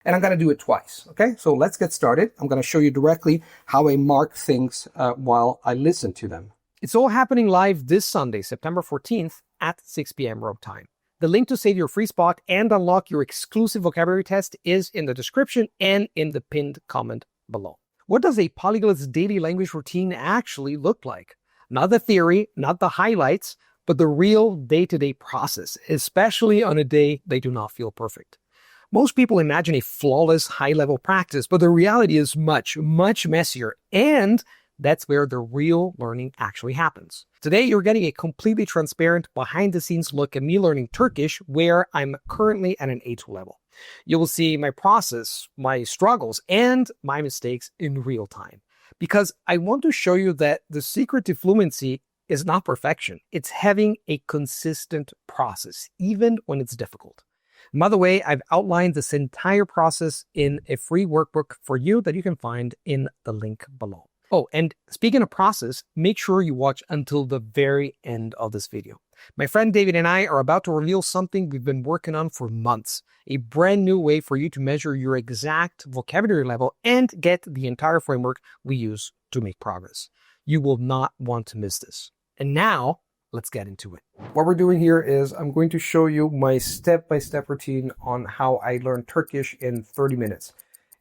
And I'm going to do it twice. Okay, so let's get started. I'm going to show you directly how I mark things while I listen to them. It's all happening live this Sunday, September 14th at 6 p.m. Rome time. The link to save your free spot and unlock your exclusive vocabulary test is in the description and in the pinned comment below. What does a polyglot's daily language routine actually look like? Not the theory, not the highlights, but the real day-to-day process, especially on a day they do not feel perfect. Most people imagine a flawless, high-level practice, but the reality is much, much messier, and that's where the real learning actually happens. Today, you're getting a completely transparent, behind-the-scenes look at me learning Turkish, where I'm currently at an A2 level. You will see my process, my struggles, and my mistakes in real time. Because I want to show you that the secret to fluency is not perfection. It's having a consistent process, even when it's difficult. By the way, I've outlined this entire process in a free workbook for you that you can find in the link below. Oh, and speaking of process, make sure you watch until the very end of this video. My friend David and I are about to reveal something we've been working on for months, a brand new way for you to measure your exact vocabulary level and get the entire framework we use to make progress. You will not want to miss this. And now, let's get into it. What we're doing here is I'm going to show you my step-by-step routine on how I learn Turkish in 30 minutes.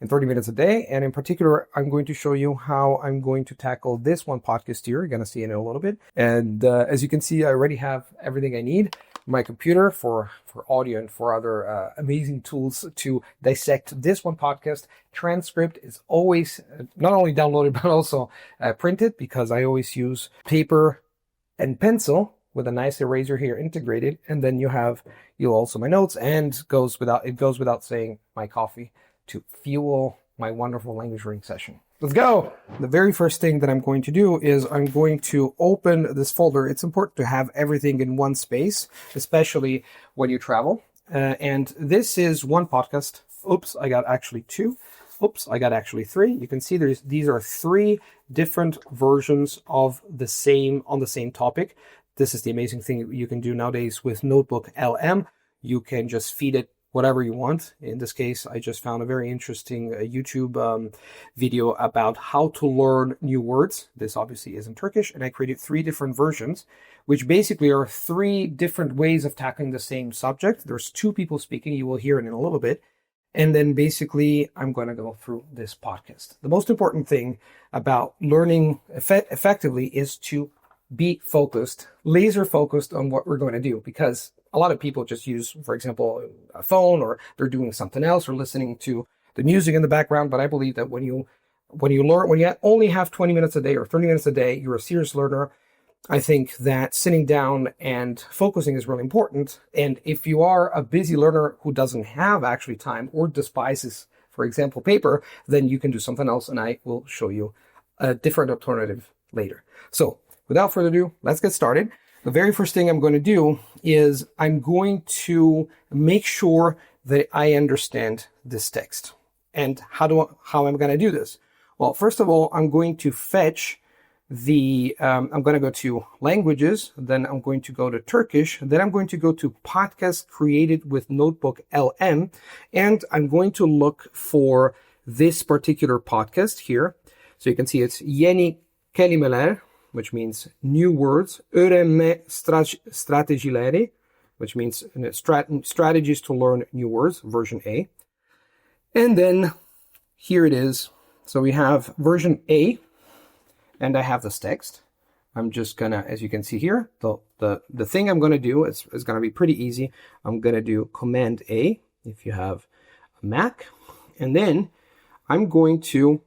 In 30 minutes a day, and in particular, I'm going to show you how I'm going to tackle this one podcast here. You're going to see in a little bit. And as you can see, I already have everything I need. My computer for audio and for other amazing tools to dissect this one podcast. Transcript is always not only downloaded, but also printed, because I always use paper and pencil with a nice eraser here integrated. And then you'll also my notes, and it goes without saying, my coffee to fuel my wonderful language learning session. Let's go! The very first thing that I'm going to do is I'm going to open this folder. It's important to have everything in one space, especially when you travel. And this is one podcast. Oops, I got actually two. Oops, I got actually three. You can see these are three different versions of the same topic. This is the amazing thing you can do nowadays with Notebook LM. You can just feed it whatever you want. In this case, I just found a very interesting YouTube video about how to learn new words. This obviously is in Turkish, and I created three different versions, which basically are three different ways of tackling the same subject. There's two people speaking. You will hear it in a little bit. And then basically, I'm going to go through this podcast. The most important thing about learning effectively is to be focused, laser focused on what we're going to do, because a lot of people just use, for example, a phone, or they're doing something else, or listening to the music in the background. But I believe that when you only have 20 minutes a day or 30 minutes a day, you're a serious learner. I think that sitting down and focusing is really important. And if you are a busy learner who doesn't have actually time or despises, for example, paper, then you can do something else. And I will show you a different alternative later. So without further ado, let's get started. The very first thing I'm going to do is I'm going to make sure that I understand this text. And how I'm going to do this? Well, first of all, I'm going to fetch I'm going to go to languages, then I'm going to go to Turkish, then I'm going to go to podcast created with Notebook LM, and I'm going to look for this particular podcast here. So you can see it's Yeni Kelimeler, which means new words, öğrenme stratejileri, which means strategies to learn new words, version A. And then here it is. So we have version A, and I have this text. I'm just gonna, as you can see here, the thing I'm gonna do is gonna be pretty easy. I'm gonna do Command A if you have a Mac, and then I'm going to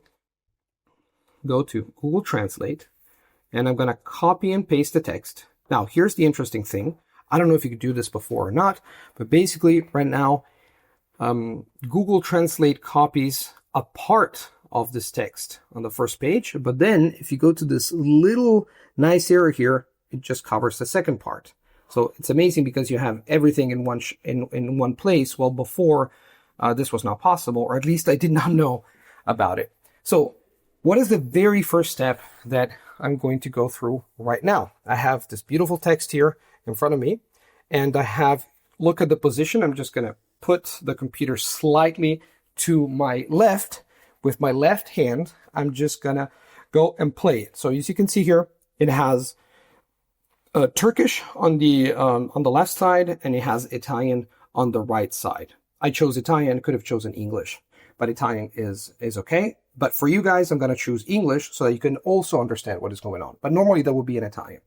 go to Google Translate, and I'm gonna copy and paste the text. Now, here's the interesting thing. I don't know if you could do this before or not, but basically right now, Google Translate copies a part of this text on the first page, but then if you go to this little nice area here, it just covers the second part. So it's amazing because you have everything in one place. Well, before this was not possible, or at least I did not know about it. So what is the very first step that I'm going to go through right now? I have this beautiful text here in front of me, and I have, look at the position. I'm just going to put the computer slightly to my left, with my left hand, I'm just gonna go and play it. So as you can see here, it has Turkish on the left side, and it has Italian on the right side. I chose Italian, could have chosen English, but Italian is okay. But for you guys, I'm going to choose English so that you can also understand what is going on. But normally that would be in Italian.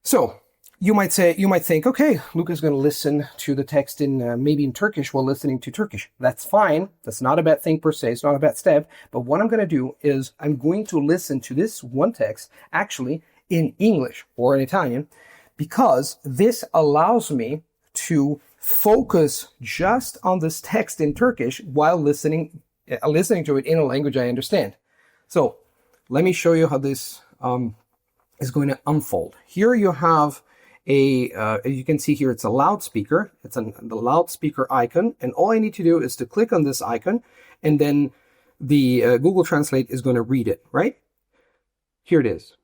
So you might think, okay, Luca's going to listen to the text in maybe in Turkish while listening to Turkish. That's fine. That's not a bad thing per se. It's not a bad step. But what I'm going to do is I'm going to listen to this one text actually in English or in Italian, because this allows me to focus just on this text in Turkish while listening to it in a language I understand. So let me show you how this is going to unfold. Here you have you can see here, it's a loudspeaker. It's the loudspeaker icon. And all I need to do is to click on this icon, and then the Google Translate is going to read it, right? Here it is.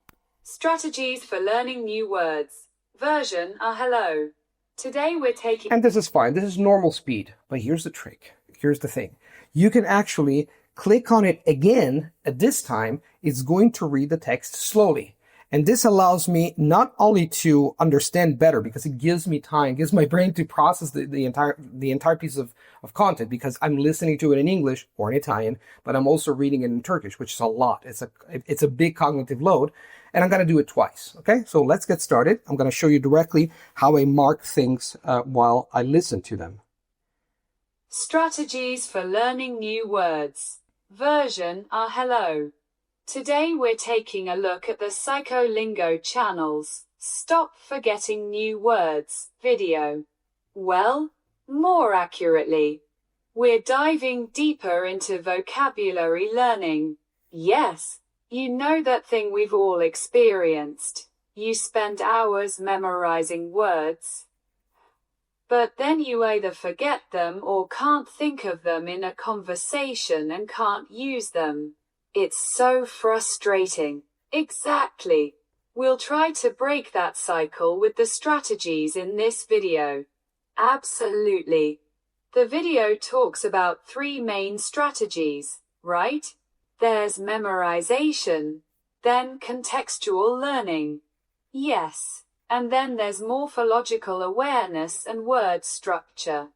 Strategies for learning new words. Version hello. Today we're taking... And this is fine. This is normal speed. But here's the trick. Here's the thing. You can actually click on it again. At this time, it's going to read the text slowly. And this allows me not only to understand better, because it gives me time, gives my brain to process the entire piece of content, because I'm listening to it in English or in Italian, but I'm also reading it in Turkish, which is a lot. It's a big cognitive load, and I'm going to do it twice. Okay, so let's get started. I'm going to show you directly how I mark things while I listen to them. Strategies for learning new words. Version hello. Today we're taking a look at the Psycholingo channel's Stop Forgetting New Words video. Well, more accurately, we're diving deeper into vocabulary learning. Yes, you know that thing we've all experienced. You spend hours memorizing words, but then you either forget them or can't think of them in a conversation and can't use them. It's so frustrating. Exactly. We'll try to break that cycle with the strategies in this video. Absolutely. The video talks about 3 main strategies, right? There's memorization, then contextual learning. Yes. And then there's morphological awareness and word structure.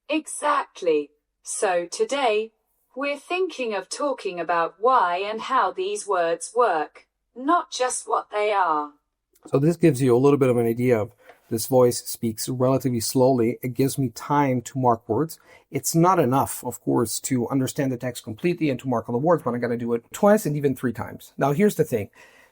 Exactly. So today, we're thinking of talking about why and how these words work, not just what they are. So this gives you a little bit of an idea of this voice speaks relatively slowly. It gives me time to mark words. It's not enough, of course, to understand the text completely and to mark all the words, but I'm going to do it twice and even 3 times. Now, here's the thing.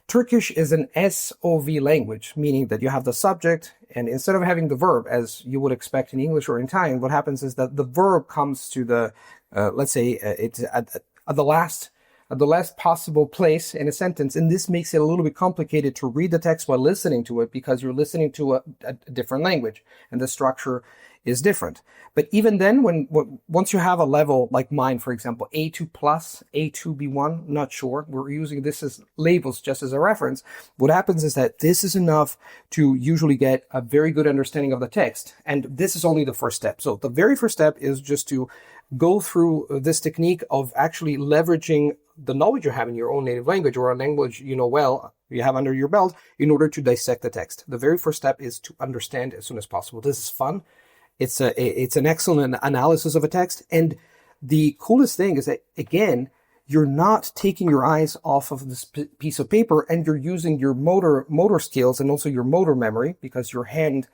Turkish is an SOV language, meaning that you have the subject, and instead of having the verb, as you would expect in English or in Italian, what happens is that the verb comes to the, let's say, it's at the last possible place in a sentence, and this makes it a little bit complicated to read the text while listening to it, because you're listening to a different language, and the structure is different. But even then, once you have a level like mine, for example, A2 plus, A2 B1, not sure, we're using this as labels just as a reference. What happens is that this is enough to usually get a very good understanding of the text. And this is only the first step. So the very first step is just to go through this technique of actually leveraging the knowledge you have in your own native language, or a language you know well, you have under your belt, in order to dissect the text. The very first step is to understand as soon as possible. This is fun. It's an excellent analysis of a text. And the coolest thing is that, again, you're not taking your eyes off of this piece of paper, and you're using your motor skills and also your motor memory, because your hand,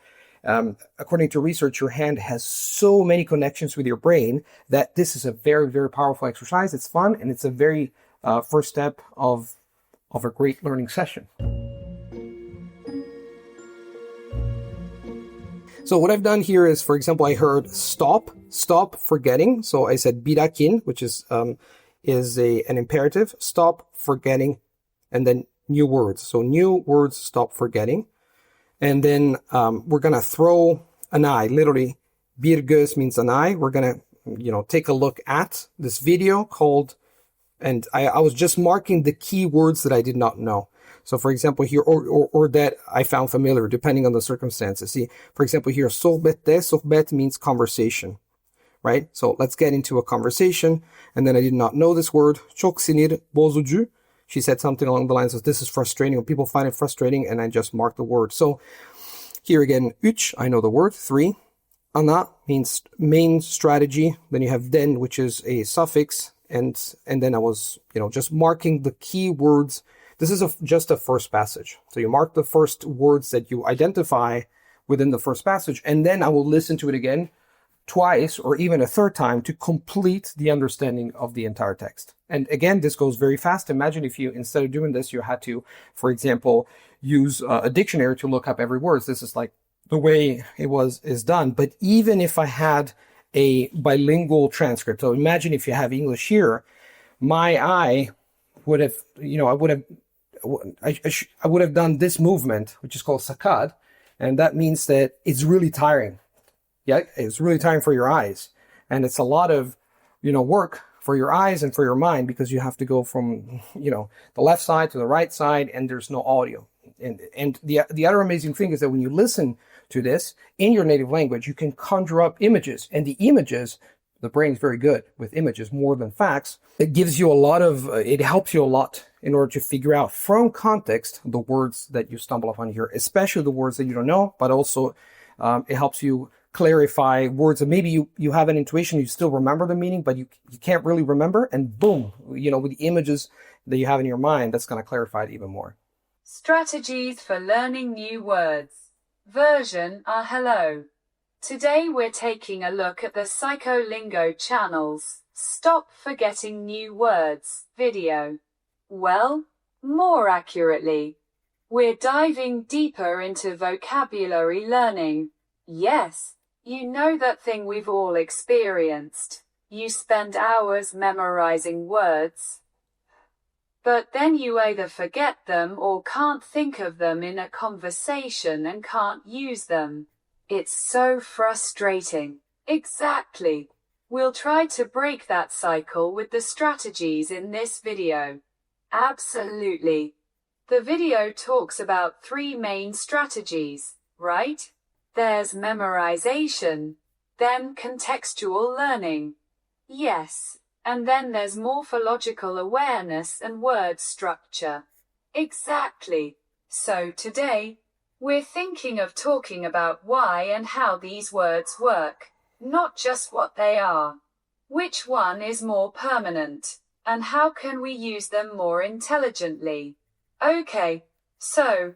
according to research, your hand has so many connections with your brain that this is a very, very powerful exercise. It's fun, and it's a very first step of a great learning session. So what I've done here is, for example, I heard stop forgetting. So I said birakin, which is an imperative, stop forgetting, and then new words. So new words, stop forgetting. And then we're going to throw an eye, literally, bir göz means an eye. We're going to, take a look at this video called, and I was just marking the key words that I did not know. So, for example, here, or that I found familiar, depending on the circumstances. See, for example, here, sohbette, sohbet means conversation, right? So let's get into a conversation. And then I did not know this word. Çok sinir bozucu. She said something along the lines of, this is frustrating, or people find it frustrating, and I just marked the word. So here again, üç, I know the word. 3. Ana means main strategy. Then you have den, which is a suffix. And then I was, just marking the key words. This is just a first passage. So you mark the first words that you identify within the first passage. And then I will listen to it again twice or even a third time to complete the understanding of the entire text. And again, this goes very fast. Imagine if you, instead of doing this, you had to, for example, use a dictionary to look up every word. This is like the way is done. But even if I had a bilingual transcript, so imagine if you have English here, my eye would have, I would have done this movement, which is called saccade, and that means that it's really tiring. Yeah, it's really tiring for your eyes, and it's a lot of, work for your eyes and for your mind, because you have to go from, the left side to the right side, and there's no audio. And the other amazing thing is that when you listen to this in your native language, you can conjure up images, and the images, the brain is very good with images more than facts. It gives you it helps you a lot in order to figure out from context the words that you stumble upon here, especially the words that you don't know, but also it helps you clarify words that maybe you have an intuition, you still remember the meaning, but you can't really remember, and boom, with the images that you have in your mind, that's going to clarify it even more. Strategies for learning new words. Version are hello. Today we're taking a look at the Psycholingo channels. Stop forgetting new words video. Well, more accurately, we're diving deeper into vocabulary learning. Yes, you know that thing we've all experienced. You spend hours memorizing words, but then you either forget them or can't think of them in a conversation and can't use them. It's so frustrating. Exactly. We'll try to break that cycle with the strategies in this video. Absolutely. The video talks about 3 main strategies, right? There's memorization, then contextual learning. Yes, and then there's morphological awareness and word structure. Exactly. So today, we're thinking of talking about why and how these words work, not just what they are. Which one is more permanent, and how can we use them more intelligently? Okay, so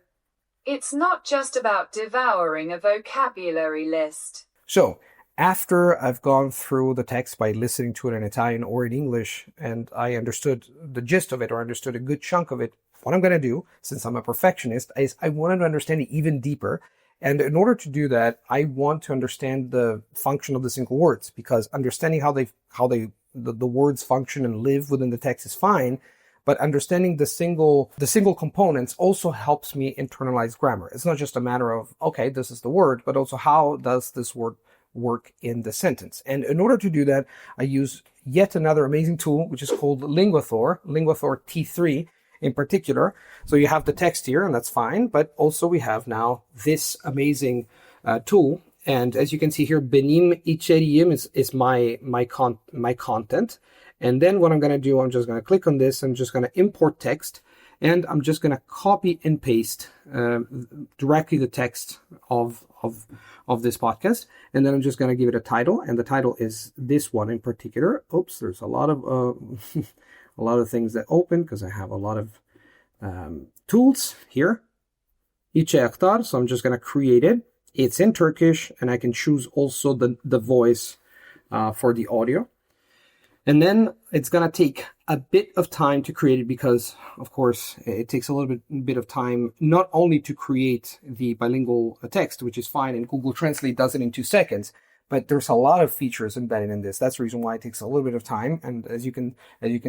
it's not just about devouring a vocabulary list. So, after I've gone through the text by listening to it in Italian or in English, and I understood the gist of it, or understood a good chunk of it, what I'm going to do, since I'm a perfectionist, is I wanted to understand it even deeper. And in order to do that, I want to understand the function of the single words, because understanding how the words function and live within the text is fine. But understanding the single components also helps me internalize grammar. It's not just a matter of, okay, this is the word, but also how does this word work in the sentence. And in order to do that, I use yet another amazing tool, which is called LinguaThor T3 in particular. So you have the text here, and that's fine. But also we have now this amazing tool. And as you can see here, benim içeriğim is my content. And then what I'm going to do, I'm just going to click on this. I'm just going to import text, and I'm just going to copy and paste directly the text of this podcast. And then I'm just going to give it a title, and the title is this one in particular. Oops, there's a lot of a lot of things that open because I have a lot of tools here. İçerikler. So I'm just going to create it. It's in Turkish, and I can choose also the voice for the audio. And then it's going to take a bit of time to create it because, of course, it takes a little bit of time not only to create the bilingual text, which is fine, and Google Translate does it in 2 seconds, but there's a lot of features embedded in this. That's the reason why it takes a little bit of time. And as you can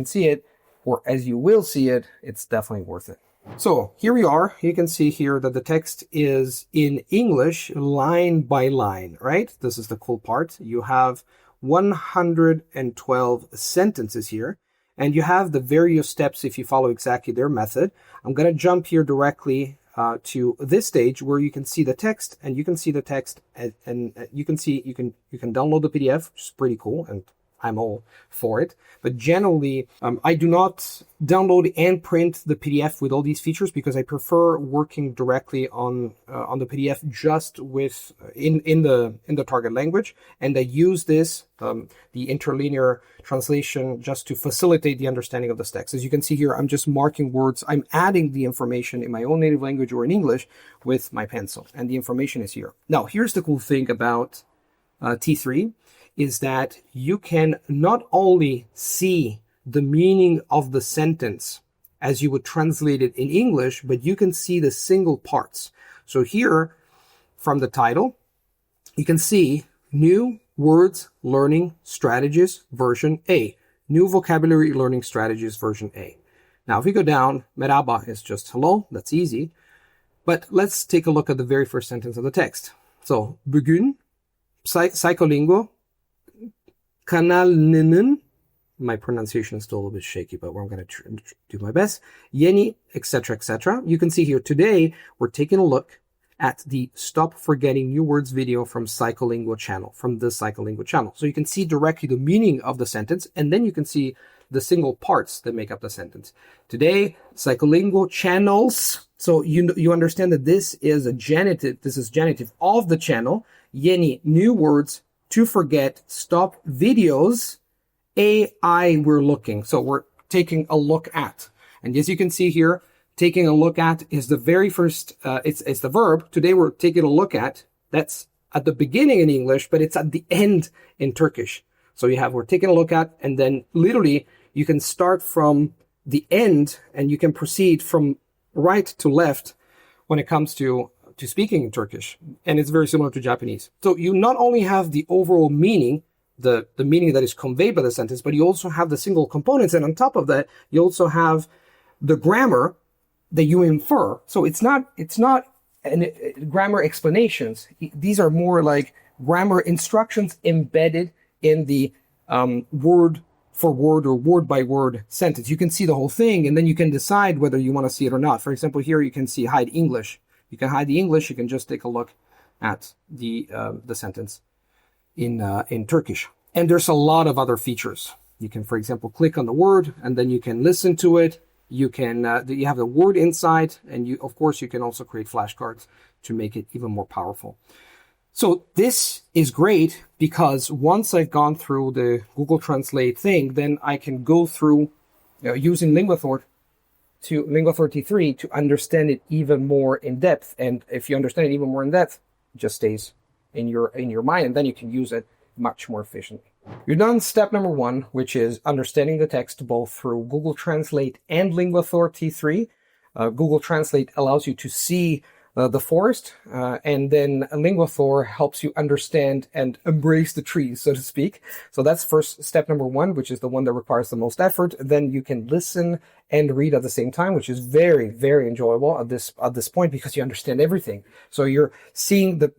see it, or as you will see it, it's definitely worth it. So here we are. You can see here that the text is in English line by line, right? This is the cool part. You have 112 sentences here, and you have the various steps if you follow exactly their method. I'm going to jump here directly to this stage where you can see the text, and you can see the text, and you can download the PDF, which is pretty cool, and I'm all for it. But generally, I do not download and print the PDF with all these features because I prefer working directly on the PDF just with in the target language, and I use this the interlinear translation just to facilitate the understanding of this text. As you can see here, I'm just marking words. I'm adding the information in my own native language or in English with my pencil, and the information is here. Now, here's the cool thing about T3. Is that you can not only see the meaning of the sentence as you would translate it in English, but you can see the single parts. So here, from the title, you can see New Words Learning Strategies version A. New Vocabulary Learning Strategies version A. Now, if we go down, Merhaba is just hello. That's easy. But let's take a look at the very first sentence of the text. So, bugün, psycholingo, kanalının, my pronunciation is still a little bit shaky, but I'm going to do my best. Yeni, etc., etc. You can see here today, we're taking a look at the Stop Forgetting New Words video from Psycholingo channel, from the Psycholingo channel. So you can see directly the meaning of the sentence, and then you can see the single parts that make up the sentence. Today, Psycholingo channels. So you understand that this is a genitive. This is genitive of the channel. Yeni, new words. To forget, stop videos, AI we're looking. So we're taking a look at. And as you can see here, taking a look at is the very first, it's the verb. Today we're taking a look at. That's at the beginning in English, but it's at the end in Turkish. So you have, we're taking a look at, and then literally you can start from the end and you can proceed from right to left when it comes to speaking in Turkish, and it's very similar to Japanese. So you not only have the overall meaning, the meaning that is conveyed by the sentence, but you also have the single components, and on top of that, you also have the grammar that you infer. So it's not grammar explanations. These are more like grammar instructions embedded in the word for word or word by word sentence. You can see the whole thing, and then you can decide whether you want to see it or not. For example, here you can see hide English. You can hide the English. You can just take a look at the sentence in Turkish. And there's a lot of other features. You can, for example, click on the word, and then you can listen to it. You can you have the word inside, and of course you can also create flashcards to make it even more powerful. So this is great because once I've gone through the Google Translate thing, then I can go through using LinguaThor T3 to understand it even more in depth. And if you understand it even more in depth, it just stays in your mind, and then you can use it much more efficiently. You're done step number 1, which is understanding the text both through Google Translate and LinguaThor T3. Google Translate allows you to see the forest, and then LinguaThor helps you understand and embrace the trees, so to speak. So that's first step number 1, which is the one that requires the most effort. Then you can listen and read at the same time, which is very, very enjoyable at this point because you understand everything. So you're seeing to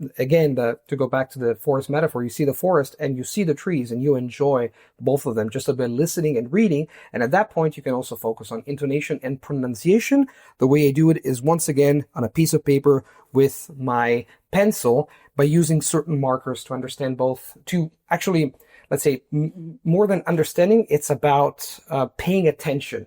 go back to the forest metaphor, you see the forest and you see the trees and you enjoy both of them just by listening and reading. And at that point, you can also focus on intonation and pronunciation. The way I do it is once again on a piece of paper with my pencil by using certain markers to understand both, to actually, let's say, more than understanding, it's about paying attention.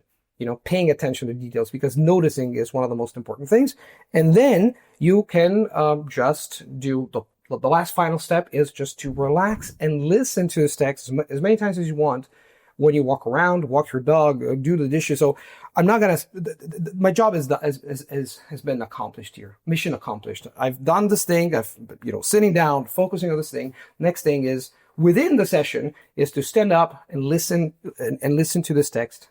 Paying attention to details, because noticing is one of the most important things. And then you can just do the last final step is just to relax and listen to this text as many times as you want when you walk around, walk your dog, do the dishes. So I'm not going to, my job has been accomplished here. Mission accomplished. I've done this thing. I've, sitting down, focusing on this thing. Next thing is, within the session is to stand up and listen to this text,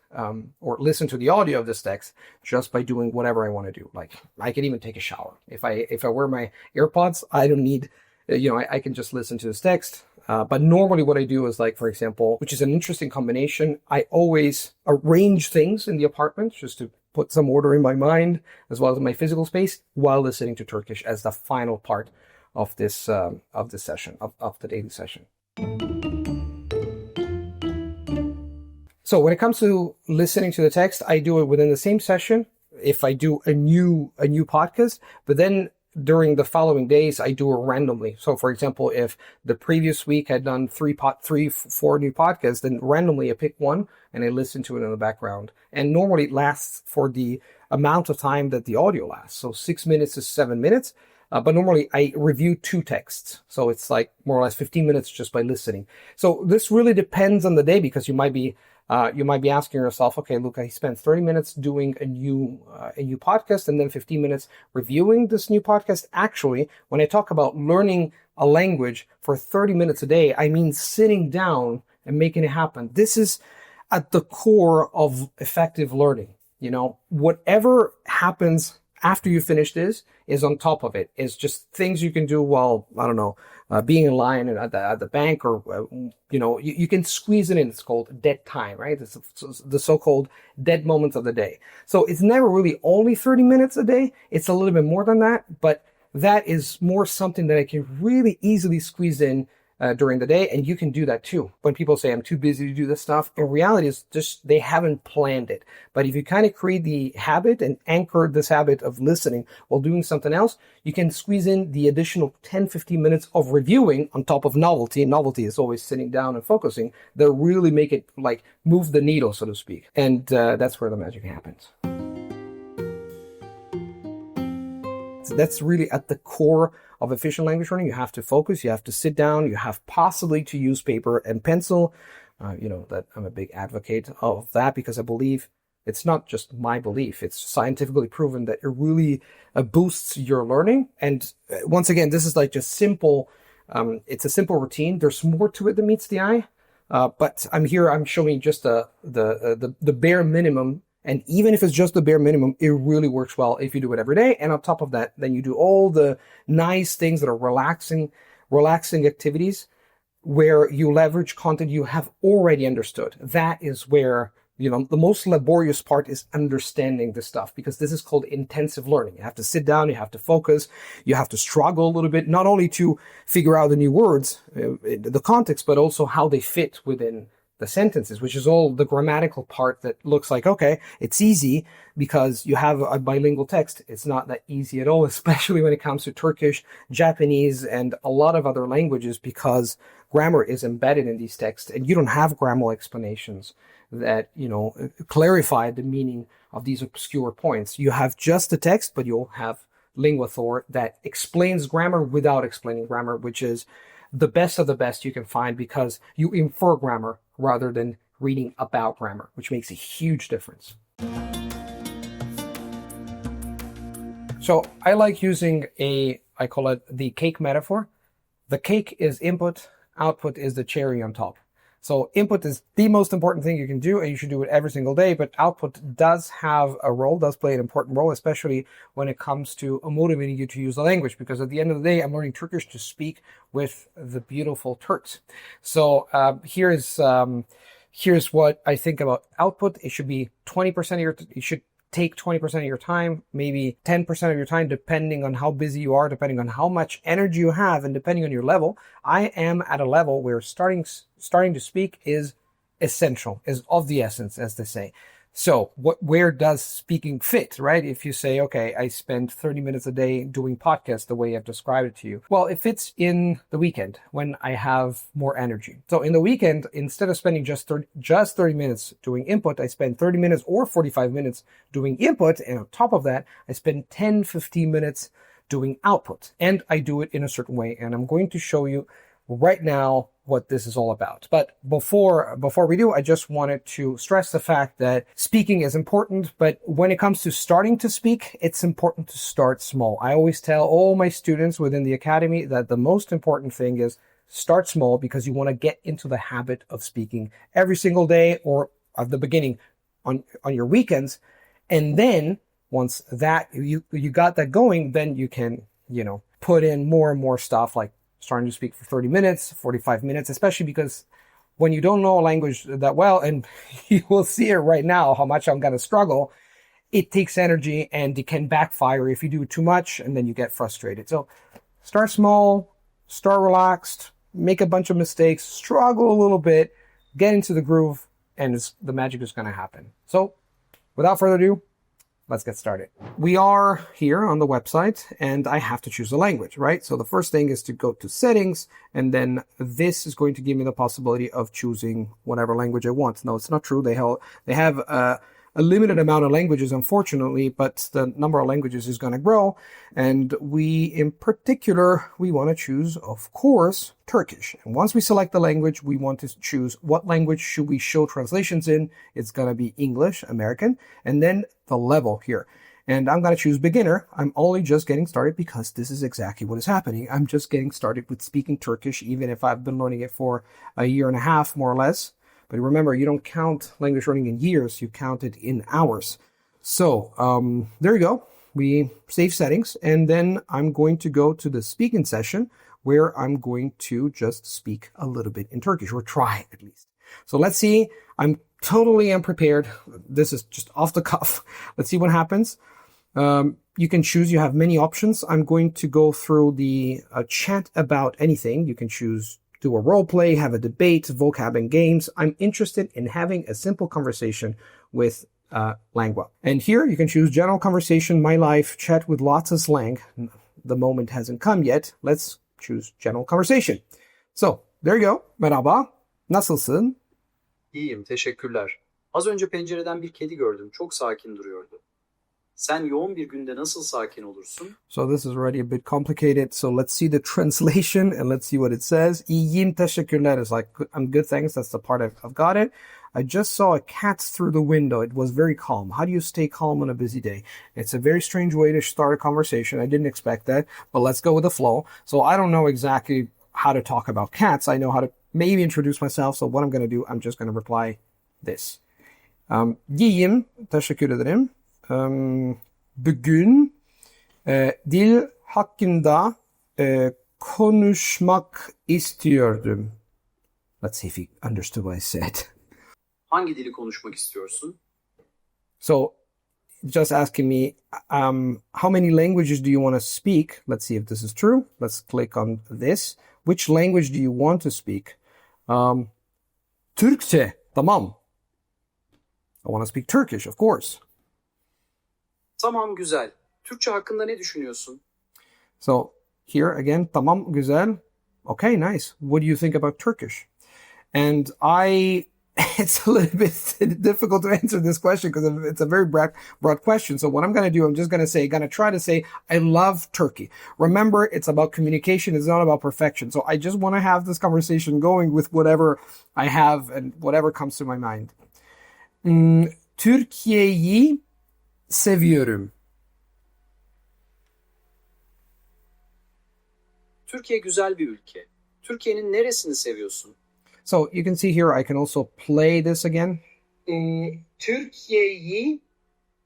or listen to the audio of this text just by doing whatever I want to do. Like I can even take a shower. If I wear my AirPods, I don't need, I can just listen to this text. But normally what I do is, like, for example, which is an interesting combination, I always arrange things in the apartment just to put some order in my mind as well as in my physical space while listening to Turkish as the final part of this session, of the daily session. So when it comes to listening to the text, I do it within the same session. if I do a new podcast, but then during the following days, I do it randomly. So for example, if the previous week I'd done 4 new podcasts, then randomly I pick one and I listen to it in the background. And normally it lasts for the amount of time that the audio lasts. So 6 minutes to 7 minutes. But normally I review 2 texts. So it's like more or less 15 minutes just by listening. So this really depends on the day, because you might be asking yourself, okay, Luca, he spent 30 minutes doing a new podcast and then 15 minutes reviewing this new podcast. Actually, when I talk about learning a language for 30 minutes a day, I mean sitting down and making it happen. This is at the core of effective learning. Whatever happens after you finish this is on top of it. It's just things you can do while, I don't know, being in line at the bank, or, you can squeeze it in. It's called dead time, right? It's the so-called dead moments of the day. So it's never really only 30 minutes a day. It's a little bit more than that, but that is more something that I can really easily squeeze in during the day, and you can do that too. When people say I'm too busy to do this stuff, in reality, it's just they haven't planned it. But if you kind of create the habit and anchor this habit of listening while doing something else, you can squeeze in the additional 10-15 minutes of reviewing on top of novelty. Novelty is always sitting down and focusing. That really make it like move the needle, so to speak. And that's where the magic happens. That's really at the core of efficient language learning. You have to focus, you have to sit down, you have possibly to use paper and pencil. That I'm a big advocate of that, because I believe it's not just my belief. It's scientifically proven that it really boosts your learning. And once again, this is like just simple. It's a simple routine. There's more to it than meets the eye. But I'm showing just the bare minimum. And even if it's just the bare minimum, it really works well if you do it every day. And on top of that, then you do all the nice things that are relaxing activities where you leverage content you have already understood. That is where, the most laborious part is understanding this stuff, because this is called intensive learning. You have to sit down, you have to focus, you have to struggle a little bit, not only to figure out the new words, the context, but also how they fit within the sentences, which is all the grammatical part that looks like, okay, it's easy because you have a bilingual text. It's not that easy at all, especially when it comes to Turkish, Japanese, and a lot of other languages, because grammar is embedded in these texts, and you don't have grammar explanations that, clarify the meaning of these obscure points. You have just the text, but you'll have LinguaThor that explains grammar without explaining grammar, which is the best of the best you can find, because you infer grammar rather than reading about grammar, which makes a huge difference. So I like using I call it the cake metaphor. The cake is input, output is the cherry on top. So input is the most important thing you can do, and you should do it every single day, but output does have a role, does play an important role, especially when it comes to motivating you to use the language, because at the end of the day, I'm learning Turkish to speak with the beautiful Turks. So here's what I think about output. It should be 20% you should take 20% of your time, maybe 10% of your time, depending on how busy you are, depending on how much energy you have, and depending on your level. I am at a level where starting to speak is essential, is of the essence, as they say. So where does speaking fit, right? If you say, okay, I spend 30 minutes a day doing podcasts the way I've described it to you. Well, it fits in the weekend when I have more energy. So in the weekend, instead of spending just 30 minutes doing input, I spend 30 minutes or 45 minutes doing input. And on top of that, I spend 10-15 minutes doing output. And I do it in a certain way. And I'm going to show you right now what this is all about. But before we do, I just wanted to stress the fact that speaking is important, but when it comes to starting to speak, it's important to start small. I always tell all my students within the academy that the most important thing is start small, because you want to get into the habit of speaking every single day, or at the beginning on your weekends. And then once that you got that going, then you can, put in more and more stuff, like starting to speak for 30 minutes, 45 minutes, especially because when you don't know a language that well, and you will see it right now, how much I'm going to struggle, it takes energy and it can backfire if you do too much, and then you get frustrated. So start small, start relaxed, make a bunch of mistakes, struggle a little bit, get into the groove, and the magic is going to happen. So without further ado, let's get started. We are here on the website and I have to choose a language, right? So the first thing is to go to settings, and then this is going to give me the possibility of choosing whatever language I want. No, it's not true. They have a limited amount of languages, unfortunately, but the number of languages is going to grow. And we, in particular, we want to choose, of course, Turkish. And once we select the language, we want to choose what language should we show translations in. It's going to be English, American, and then the level here. And I'm going to choose beginner. I'm only just getting started because this is exactly what is happening. I'm just getting started with speaking Turkish, even if I've been learning it for a year and a half, more or less. But remember, you don't count language learning in years, you count it in hours. So there you go. We save settings, and then I'm going to go to the speaking session where I'm going to just speak a little bit in Turkish, or try at least. So let's see. I'm totally unprepared. This is just off the cuff. Let's see what happens. You can choose. You have many options. I'm going to go through the chat about anything. You can choose do a role play, have a debate, vocab and games. I'm interested in having a simple conversation with Langua. And here you can choose general conversation, my life, chat with lots of slang. The moment hasn't come yet. Let's choose general conversation. So there you go. Merhaba. Nasılsın? İyiyim, teşekkürler. Az önce pencereden bir kedi gördüm. Çok sakin duruyordu. Sen yoğun bir günde nasıl sakin olursun? So this is already a bit complicated. So let's see the translation and let's see what it says. İyiyim, teşekkürler is like, I'm good, thanks. That's the part I've got it. I just saw a cat through the window. It was very calm. How do you stay calm on a busy day? It's a very strange way to start a conversation. I didn't expect that, but let's go with the flow. So I don't know exactly how to talk about cats. I know how to maybe introduce myself. So what I'm going to do, I'm just going to reply this. İyiyim, teşekkür ederim. Bugün dil hakkında konuşmak istiyordum. Let's see if he understood what I said. Hangi dili konuşmak istiyorsun? So, just asking me, how many languages do you want to speak? Let's see if this is true. Let's click on this. Which language do you want to speak? Türkçe, tamam. I want to speak Turkish, of course. Tamam, güzel. Türkçe hakkında ne düşünüyorsun? So here again, tamam, güzel. Okay, nice. What do you think about Turkish? And it's a little bit difficult to answer this question because it's a very broad question. So what I'm going to do, I'm just going to try to say, I love Turkey. Remember, it's about communication. It's not about perfection. So I just want to have this conversation going with whatever I have and whatever comes to my mind. Türkiye'yi seviyorum. Türkiye güzel bir ülke. Türkiye'nin neresini seviyorsun? So you can see here, I can also play this again. Türkiye'yi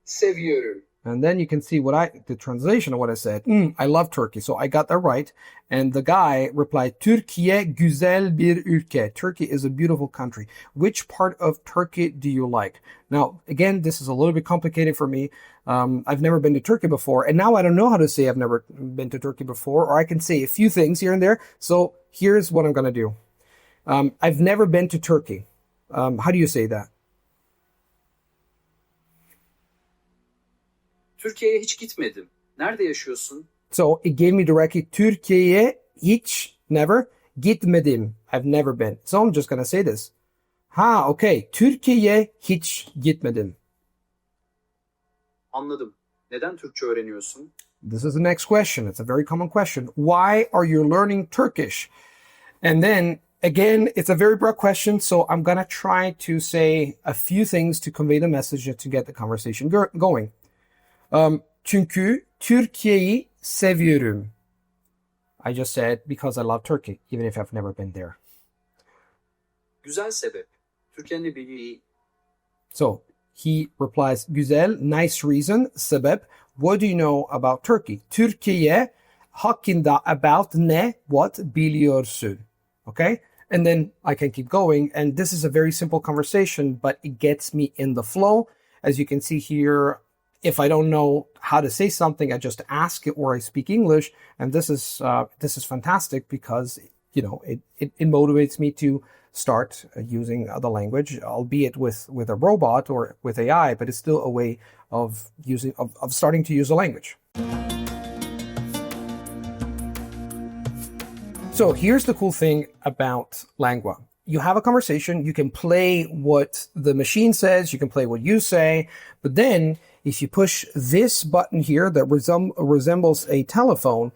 seviyorum. And then you can see the translation of what I said. I love Turkey. So I got that right. And the guy replied, Türkiye güzel bir ülke. Turkey is a beautiful country. Which part of Turkey do you like? Now, again, this is a little bit complicated for me. I've never been to Turkey before. And now I don't know how to say I've never been to Turkey before, or I can say a few things here and there. So here's what I'm going to do. I've never been to Turkey. How do you say that? Türkiye'ye hiç gitmedim. Nerede yaşıyorsun? So it gave me directly Türkiye'ye hiç, never, gitmedim. I've never been. So I'm just going to say this. Okay. Türkiye'ye hiç gitmedim. Anladım. Neden Türkçe öğreniyorsun? This is the next question. It's a very common question. Why are you learning Turkish? And then, again, it's a very broad question, so I'm going to try to say a few things to convey the message and to get the conversation going. Çünkü Türkiye'yi seviyorum. I just said because I love Turkey, even if I've never been there. Güzel sebep. Türkiye'nin bir... So he replies, güzel, nice reason, sebep. What do you know about Turkey? Türkiye hakkında about ne, what biliyorsun. Okay? And then I can keep going. And this is a very simple conversation, but it gets me in the flow. As you can see here, if I don't know how to say something, I just ask it or I speak English. And this is fantastic because, it motivates me to start using the language, albeit with a robot or with AI, but it's still a way of starting to use the language. So here's the cool thing about Langua. You have a conversation, you can play what the machine says, you can play what you say, but then if you push this button here that resembles a telephone,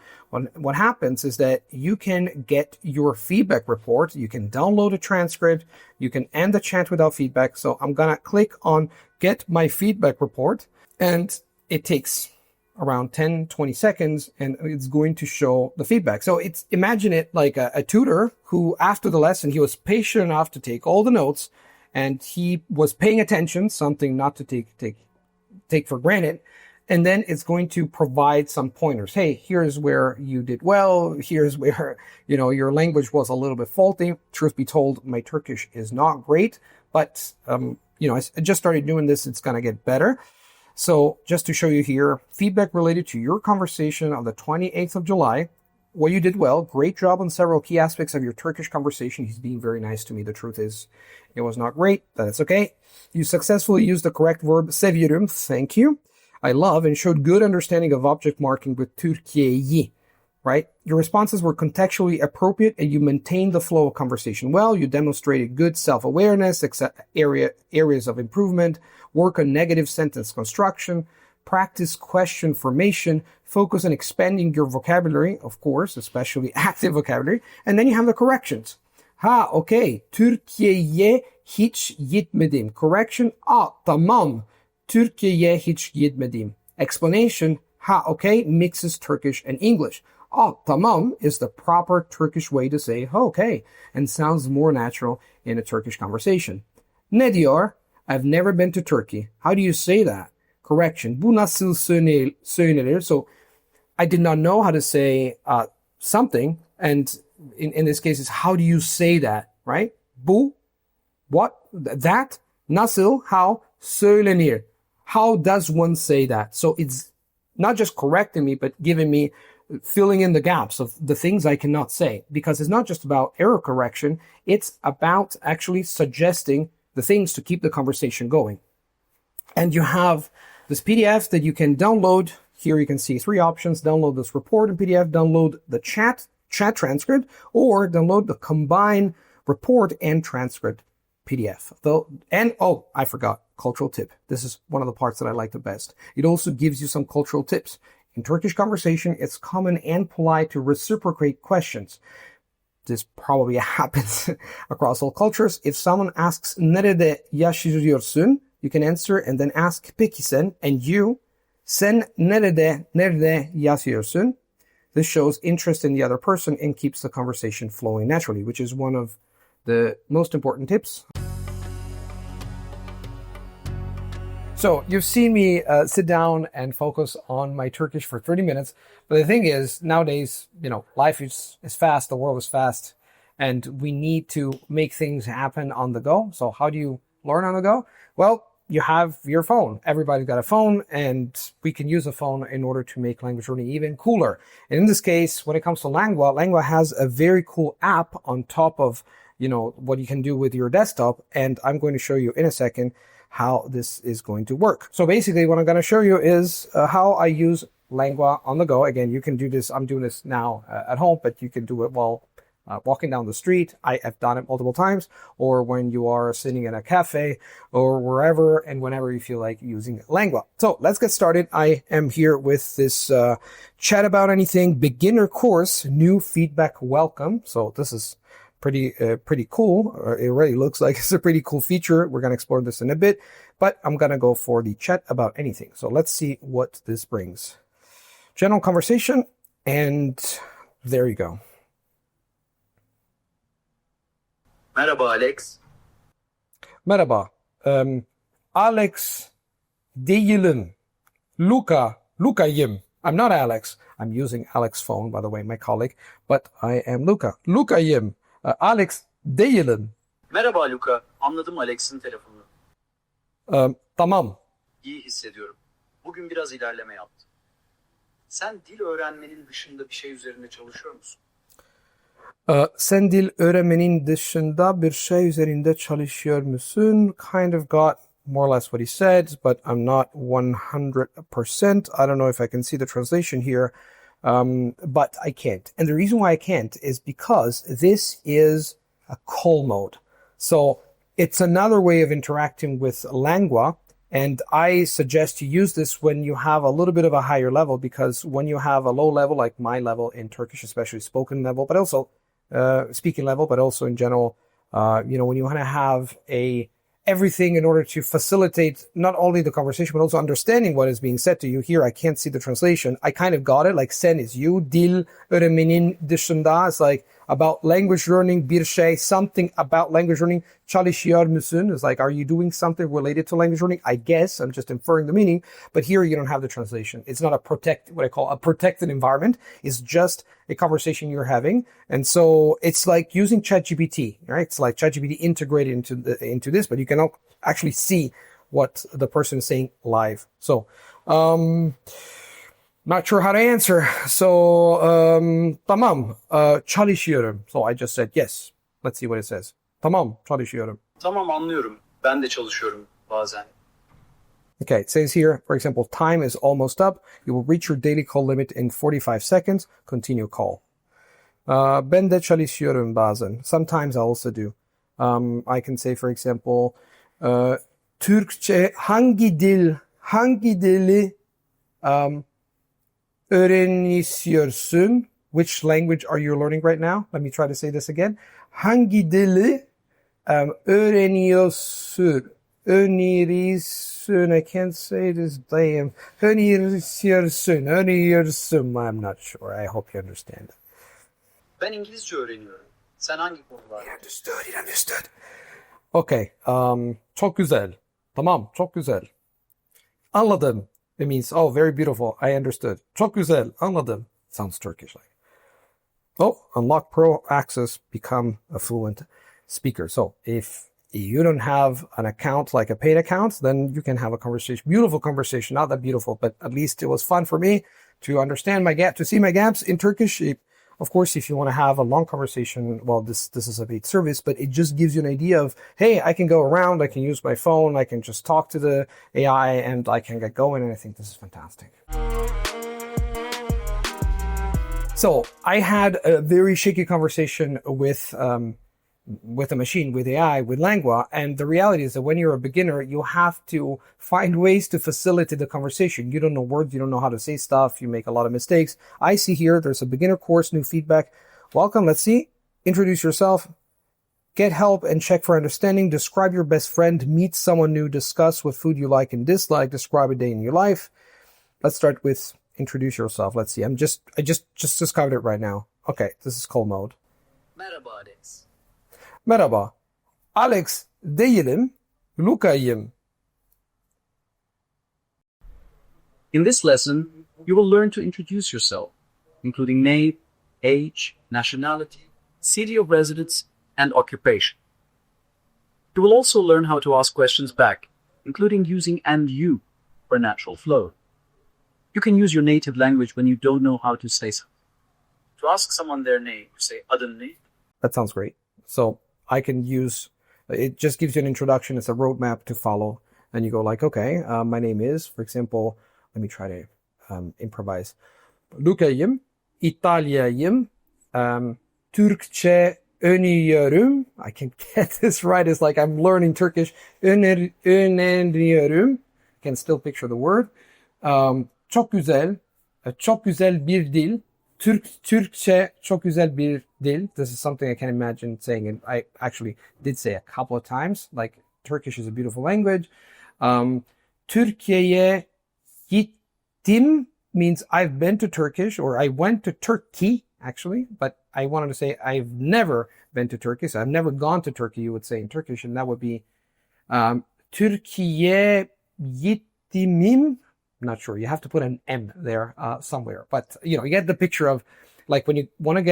what happens is that you can get your feedback report, you can download a transcript, you can end the chat without feedback. So I'm gonna click on Get My Feedback Report, and it takes around 10-20 seconds, and it's going to show the feedback. So imagine it like a tutor who, after the lesson, he was patient enough to take all the notes, and he was paying attention, something not to take for granted. And then it's going to provide some pointers. Hey, here's where you did well. Here's where, your language was a little bit faulty. Truth be told, my Turkish is not great, but, I just started doing this. It's going to get better. So just to show you here, feedback related to your conversation on the 28th of July. Well, you did well. Great job on several key aspects of your Turkish conversation. He's being very nice to me. The truth is, it was not great. That's okay. You successfully used the correct verb seviyorum. Thank you. I love and showed good understanding of object marking with Türkiye'yi. Right? Your responses were contextually appropriate and you maintained the flow of conversation well. You demonstrated good self-awareness, areas of improvement, work on negative sentence construction, practice question formation, focus on expanding your vocabulary, of course, especially active vocabulary. And then you have the corrections. Okay. Türkiye'ye hiç gitmedim. Correction. Tamam. Türkiye'ye hiç gitmedim. Explanation. Okay, mixes Turkish and English. Tamam is the proper Turkish way to say okay, and sounds more natural in a Turkish conversation. Ne diyor? I've never been to Turkey. How do you say that? Correction. Bu nasıl söylenir? So I did not know how to say something, and in this case, is how do you say that, right? Bu, what? That. Nasıl, how? Söylenir. How does one say that? So it's not just correcting me, but giving me filling in the gaps of the things I cannot say, because it's not just about error correction. It's about actually suggesting the things to keep the conversation going. And you have this PDF that you can download. Here you can see 3 options. Download this report in PDF, download the chat transcript, or download the combined report and transcript PDF. I forgot, cultural tip. This is one of the parts that I like the best. It also gives you some cultural tips. In Turkish conversation, it's common and polite to reciprocate questions. This probably happens across all cultures. If someone asks, nerede yaşıyorsun? You can answer and then ask, peki sen, and you, sen nerede yaşıyorsun? This shows interest in the other person and keeps the conversation flowing naturally, which is one of the most important tips. So you've seen me sit down and focus on my Turkish for 30 minutes. But the thing is, nowadays, life is fast, the world is fast, and we need to make things happen on the go. So how do you learn on the go? Well, you have your phone. Everybody's got a phone, and we can use a phone in order to make language learning even cooler. And in this case, when it comes to Langua has a very cool app on top of, what you can do with your desktop. And I'm going to show you in a second how this is going to work. So basically what I'm going to show you is how I use Langua on the go. Again, you can do this. I'm doing this now at home, but you can do it while walking down the street. I have done it multiple times, or when you are sitting in a cafe or wherever and whenever you feel like using Langua. So let's get started. I am here with this chat about anything beginner course, new feedback welcome. So this is pretty cool. It already looks like it's a pretty cool feature. We're going to explore this in a bit, but I'm going to go for the chat about anything. So let's see what this brings. General conversation, and there you go. Merhaba Alex. Merhaba. Alex değilim. Luca'yım. I'm not Alex. I'm using Alex's phone, by the way, my colleague, but I am Luca. Luca'yım. Alex değilim. Merhaba Luca. Anladım Alex'in telefonunu. Tamam. İyi hissediyorum. Bugün biraz ilerleme yaptım. Sen dil öğrenmenin dışında bir şey üzerinde çalışıyor musun? Sen dil öğrenmenin dışında bir şey üzerinde çalışıyor musun? Kind of got more or less what he said, but I'm not 100%. I don't know if I can see the translation here, but I can't. And the reason why I can't is because this is a call mode. So it's another way of interacting with Langua. And I suggest you use this when you have a little bit of a higher level, because when you have a low level, like my level in Turkish, especially spoken level, but also speaking level, but also in general, when you want to have everything in order to facilitate not only the conversation, but also understanding what is being said to you. Here, I can't see the translation. I kind of got it, like sen is you, dil öğrenmenin dışında is like about language learning, bir şey, something about language learning. Çalışıyor musun is like, are you doing something related to language learning? I guess, I'm just inferring the meaning, but here you don't have the translation. It's not what I call a protected environment. It's just a conversation you're having. And so it's like using ChatGPT, right? It's like ChatGPT integrated into this, but you cannot actually see what the person is saying live. So, not sure how to answer. So, tamam, çalışıyorum. So I just said yes. Let's see what it says. Tamam, çalışıyorum. Tamam, anlıyorum. Ben de çalışıyorum bazen. Okay, it says here, for example, time is almost up. You will reach your daily call limit in 45 seconds. Continue call. Ben de çalışıyorum bazen. Sometimes I also do. I can say, for example, Türkçe hangi dili öğreniyorsun? Which language are you learning right now? Let me try to say this again. Hangi dili öğreniyorsun? I can't say this damn. Öğreniyorsun. I'm not sure. I hope you understand. Ben İngilizce öğreniyorum. Sen hangi konularda? He understood. Okay. Çok güzel. Tamam, çok güzel. Anladım. It means, oh, very beautiful. I understood. Çok güzel. Anladım. Sounds Turkish like. Oh, unlock Pro access, become a fluent speaker. So if you don't have an account like a paid account, then you can have a conversation, beautiful conversation, not that beautiful, but at least it was fun for me to understand my gap, to see my gaps in Turkish. Of course, if you want to have a long conversation, well, this is a paid service, but it just gives you an idea of, hey, I can go around, I can use my phone, I can just talk to the AI and I can get going. And I think this is fantastic. So I had a very shaky conversation with a machine, with AI, with Langua. And the reality is that when you're a beginner, you have to find ways to facilitate the conversation. You don't know words, you don't know how to say stuff, you make a lot of mistakes. I see here, there's a beginner course, new feedback. Welcome, let's see. Introduce yourself, get help and check for understanding, describe your best friend, meet someone new, discuss what food you like and dislike, describe a day in your life. Let's start with introduce yourself. Let's see. I just discovered it right now. Okay, this is call mode. Merhaba Alex. Merhaba. Alex değilim, Luca'yım. In this lesson, you will learn to introduce yourself, including name, age, nationality, city of residence, and occupation. You will also learn how to ask questions back, including using and you for natural flow. You can use your native language when you don't know how to say something. To ask someone their name, you say adın ne? That sounds great. So I can use, it just gives you an introduction. It's a roadmap to follow. And you go like, okay, my name is, for example, let me try to improvise. Luca'yım, İtalya'yım, Türkçe öğreniyorum. I can get this right. It's like I'm learning Turkish. Öğreniyorum. Can still picture the word. Çok güzel bir dil. Türkçe çok güzel bir dil. This is something I can imagine saying, and I actually did say a couple of times. Like, Turkish is a beautiful language. Türkiye'ye gittim means I've been to Turkish, or I went to Turkey, actually. But I wanted to say I've never been to Turkey, so I've never gone to Turkey, you would say in Turkish, and that would be Türkiye'ye gittimim. I'm not sure. You have to put an M there somewhere. But, you get the picture of, like, when you want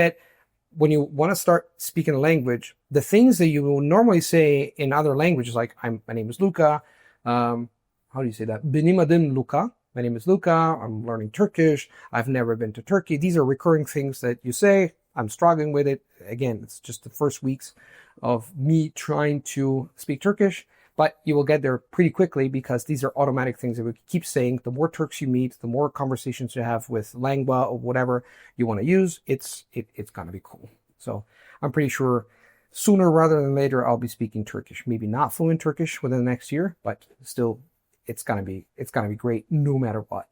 to start speaking a language, the things that you will normally say in other languages, like, my name is Luca. How do you say that? Benim adım Luca. My name is Luca. I'm learning Turkish. I've never been to Turkey. These are recurring things that you say. I'm struggling with it. Again, it's just the first weeks of me trying to speak Turkish, but you will get there pretty quickly because these are automatic things that we keep saying. The more Turks you meet, the more conversations you have with Langua or whatever you want to use, it's going to be cool. So I'm pretty sure sooner rather than later, I'll be speaking Turkish. Maybe not fluent Turkish within the next year, but still, it's gonna be great no matter what.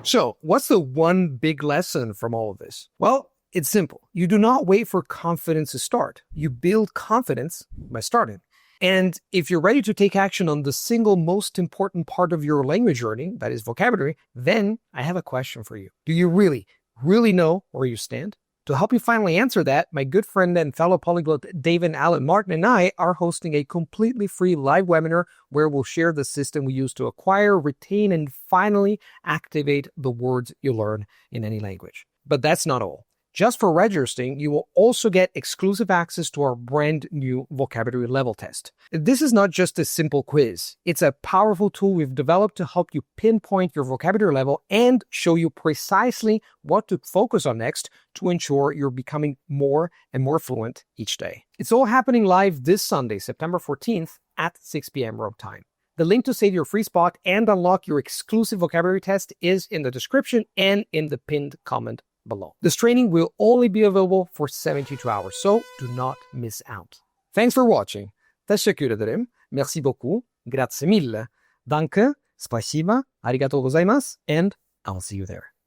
So, what's the one big lesson from all of this? Well, it's simple. You do not wait for confidence to start. You build confidence by starting. And if you're ready to take action on the single most important part of your language learning, that is vocabulary, then I have a question for you. Do you really know where you stand? To help you finally answer that, my good friend and fellow polyglot David, Alan, Martin, and I are hosting a completely free live webinar where we'll share the system we use to acquire, retain, and finally activate the words you learn in any language. But that's not all. Just for registering, you will also get exclusive access to our brand new vocabulary level test. This is not just a simple quiz. It's a powerful tool we've developed to help you pinpoint your vocabulary level and show you precisely what to focus on next to ensure you're becoming more and more fluent each day. It's all happening live this Sunday, September 14th at 6 p.m. Rome time. The link to save your free spot and unlock your exclusive vocabulary test is in the description and in the pinned comment below. This training will only be available for 72 hours, so do not miss out. Thanks for watching. Teşekkür ederim. Merci beaucoup. Grazie mille. Danke. Spasiba. Arigatou gozaimasu. And I'll see you there.